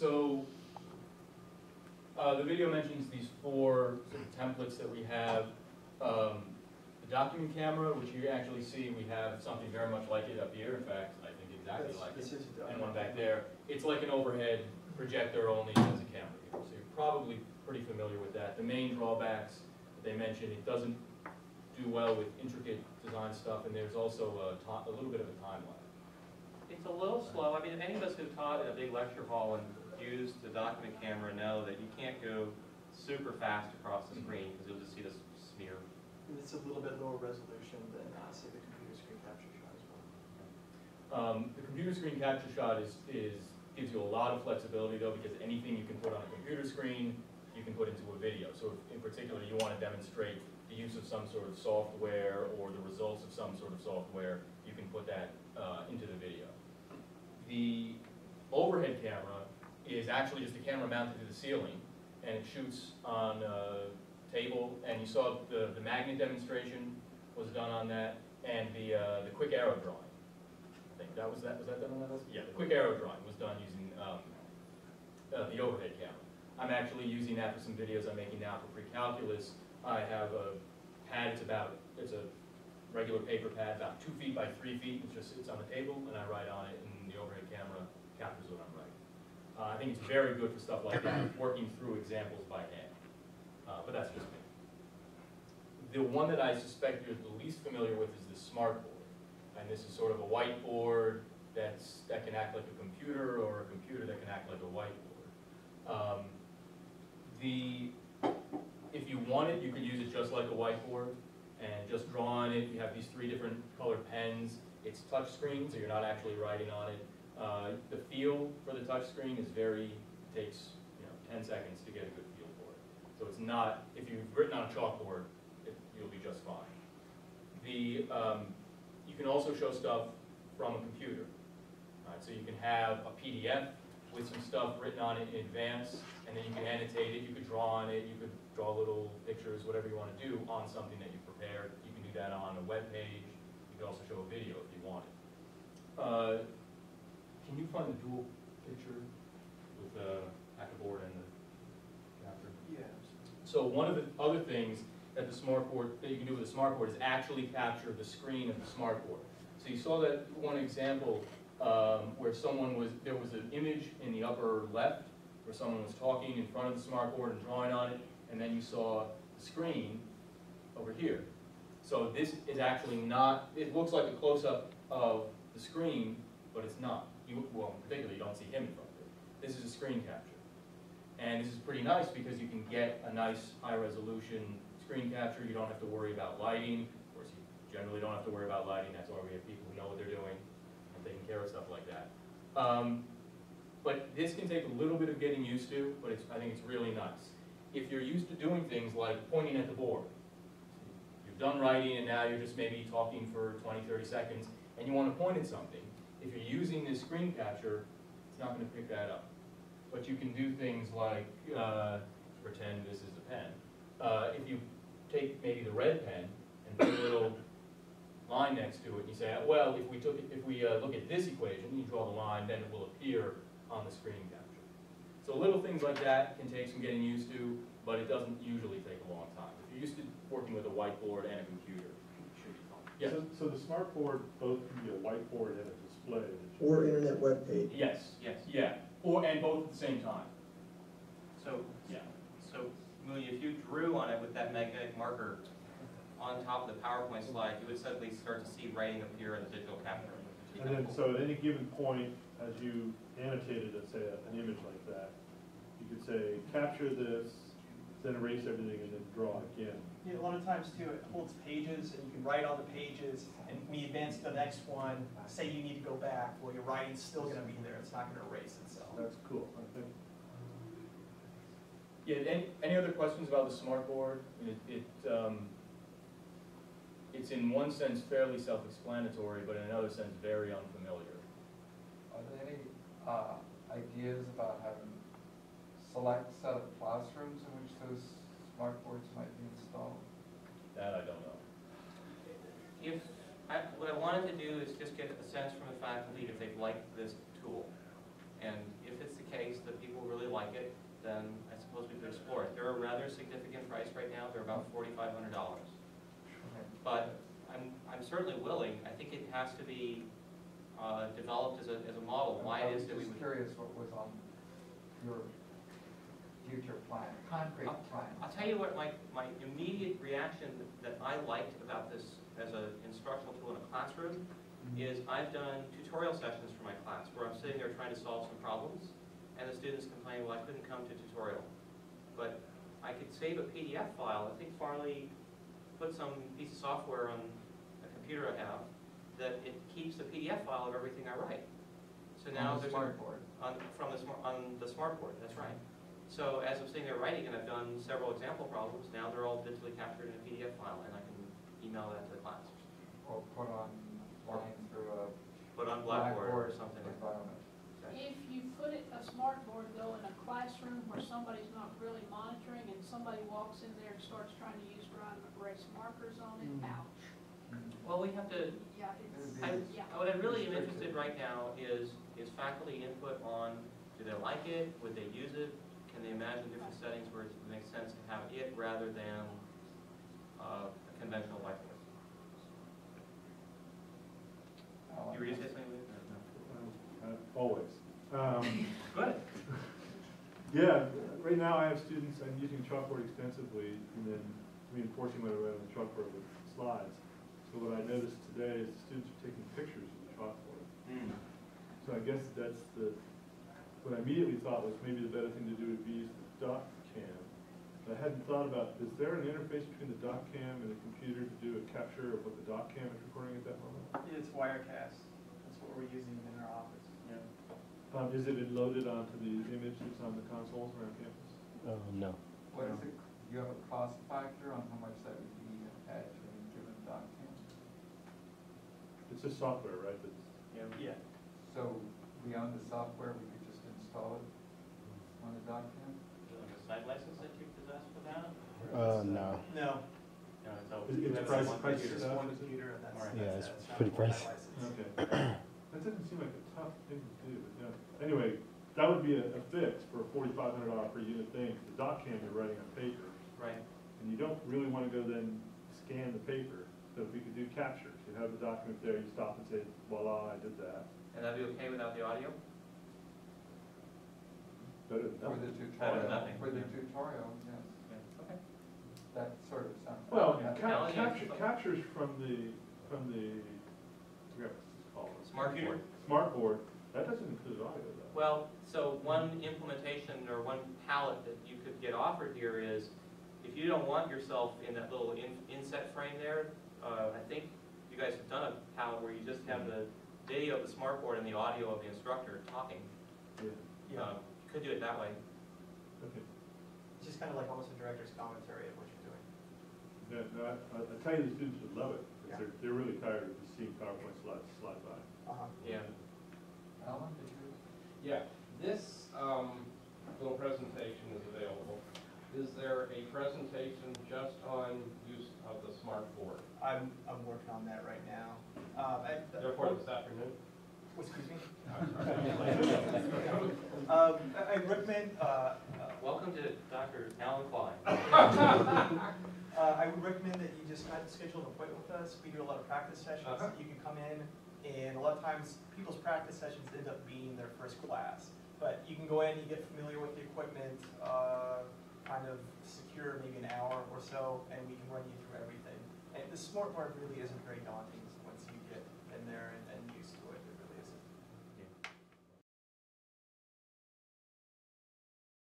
So the video mentions these four sort of templates that we have. The document camera, which you actually see, we have something very much like it up here. In fact, I think exactly like it. And one back there. It's like an overhead projector, only as a camera here. So you're probably pretty familiar with that. The main drawbacks that they mentioned, it doesn't do well with intricate design stuff, and there's also a little bit of a time lag. It's a little slow. I mean, any of us who've taught in a big lecture hall and used the document camera know that you can't go super fast across the screen because you'll just see this smear. And it's a little bit lower resolution than, say, the computer screen capture shot as well. The computer screen capture shot gives you a lot of flexibility though, because anything you can put on a computer screen, you can put into a video. So if in particular you want to demonstrate the use of some sort of software or the results of some sort of software, you can put that into the video. The overhead camera is actually just a camera mounted to the ceiling, and it shoots on a table, and you saw the magnet demonstration was done on that, and the quick arrow drawing. I think was that done on that list? Yeah, the quick arrow drawing was done using the overhead camera. I'm actually using that for some videos I'm making now for pre-calculus. I have a pad, it's a regular paper pad, about 2 feet by 3 feet. It's on the table, and I write on it, and the overhead camera captures what I'm writing. I think it's very good for stuff like that, working through examples by hand. But that's just me. The one that I suspect you're the least familiar with is the smartboard. And this is sort of a whiteboard that can act like a computer, or a computer that can act like a whiteboard. If you wanted, you could use it just like a whiteboard and just draw on it. You have these 3 different colored pens. It's touch screen, so you're not actually writing on it. The feel for the touch screen is takes 10 seconds to get a good feel for it. So it's not, if you've written on a chalkboard, you'll be just fine. You can also show stuff from a computer. So you can have a PDF with some stuff written on it in advance, and then you can annotate it, you could draw on it, you could draw little pictures, whatever you want to do on something that you've prepared. You can do that on a web page. You can also show a video if you wanted. Can you find the dual picture with the board and the capture? Yeah. So one of the other things that you can do with a smartboard is actually capture the screen of the smartboard. So you saw that one example where there was an image in the upper left where someone was talking in front of the smartboard and drawing on it, and then you saw the screen over here. So this is actually not, it looks like a close-up of the screen, but it's not. Well, in particular, you don't see him in front of it. This is a screen capture. And this is pretty nice because you can get a nice high-resolution screen capture. You don't have to worry about lighting. Of course, you generally don't have to worry about lighting. That's why we have people who know what they're doing and taking care of stuff like that. But this can take a little bit of getting used to, but I think it's really nice. If you're used to doing things like pointing at the board, you've done writing and now you're just maybe talking for 20, 30 seconds, and you want to point at something, if you're using this screen capture, it's not going to pick that up. But you can do things like, pretend this is the pen. If you take maybe the red pen and put a little line next to it, and you say, well, if we look at this equation, you draw the line, then it will appear on the screen capture. So little things like that can take some getting used to, but it doesn't usually take a long time. If you're used to working with a whiteboard and a computer, it should be fine. Yes? So the smartboard both can be a whiteboard and a display. Or internet web page. Yes. Yes. Yeah. And both at the same time. So, Yeah. so Mooney, if you drew on it with that magnetic marker on top of the PowerPoint slide, you would suddenly start to see writing appear in the digital capture. And then, so at any given point, as you annotated, let's say, an image like that, you could say, capture this, then erase everything, and then draw again. Yeah, a lot of times too, it holds pages, and you can write on the pages, and when you advance to the next one, say you need to go back, well, your writing's still going to be there. It's not going to erase itself. That's cool, I think. Yeah. Any other questions about the smartboard? It's in one sense fairly self-explanatory, but in another sense very unfamiliar. Are there any ideas about having select set of classrooms in which those smartboards might be installed? That I don't know. What I wanted to do is just get a sense from the faculty if they've liked this tool. And if if it's the case that people really like it, then I suppose we could explore it. They're a rather significant price right now, they're about $4,500. But I'm certainly willing, I think it has to be developed as a model, why it is that we I'm would. just curious what was on your future plan, concrete plan. I'll tell you what, my immediate reaction that I liked about this as an instructional tool in a classroom is I've done tutorial sessions for my class where I'm sitting there trying to solve some problems and the students complain, well, I couldn't come to tutorial. But I could save a PDF file. I think Farley put some piece of software on a computer I have that it keeps the PDF file of everything I write. So now On the there's smartboard. on the smartboard, that's right. So as I'm sitting there writing, and I've done several example problems, now they're all digitally captured in a PDF file, and I can email that to the class. Or put online through a Put on Blackboard or something. environment. If you put a smartboard though in a classroom where somebody's not really monitoring and somebody walks in there and starts trying to use dry erase markers on it, ouch. Well, we have to, Yeah, it's, yeah. what I really am interested right now is faculty input on, do they like it, would they use it, can they imagine different settings where it makes sense to have it rather than a conventional whiteboard. You were just saying something? Always. Good. Yeah, right now I have students, I'm using chalkboard extensively and then reinforcing what I write on the chalkboard with slides. So what I noticed today is the students are taking pictures of the chalkboard. So I guess that's what I immediately thought was maybe the better thing to do would be use the doc cam. But I hadn't thought about, is there an interface between the doc cam and the computer to do a capture of what the doc cam is recording at that moment? It's Wirecast. That's what we're using in our office. Is it loaded onto the image that's on the consoles around campus? No. What is it, do you have a cost factor on how much that would be at any given doc cam? It's just software, right? That's, Yeah. So beyond the software, we could just install it on the doc cam? Like a site license that you possess for that? No. No, No, it's Is it it's price- just price it's just stuff, one is it? computer and that's. Alright. Yeah, that's it's not pretty a pricey. license. okay. That doesn't seem like a tough thing to do, but yeah. Anyway, that would be a fix for a $4,500 per unit thing. The doc cam you're writing on paper, Right. and you don't really want to go then scan the paper. So if we could do captures, you have the document there, you stop and say, voila, I did that. And that'd be okay without the audio? Better than For the nothing. tutorial, nothing. for the tutorial, yes, Okay. that sort of sounds. Well, yeah. captures from the, I forget what it's called. Smartboard. Smartboard, that doesn't include audio though. Well, so one implementation or one palette that you could get offered here is, if you don't want yourself in that little inset frame there, I think you guys have done a palette where you just have the video of the smartboard and the audio of the instructor talking. Yeah, Yeah, You could do it that way. okay. it's just kind of like almost a director's commentary of what you're doing. Yeah, no, I tell you, the students would love it, Yeah. because they're really tired of just seeing PowerPoint slides slide by. Yeah. Alan, did you? Yeah, this little presentation is available. Is there a presentation just on use of the smart board? I'm working on that right now. Therefore, this afternoon? Excuse me? I'm I recommend, Welcome to Dr. Alan Klein. I would recommend that you just kind of schedule an appointment with us. We do a lot of practice sessions. You can come in, and a lot of times, people's practice sessions end up being their first class. But you can go in, you get familiar with the equipment, kind of secure maybe an hour or so, and we can run you through everything. And the smartboard really isn't very daunting once you get in there and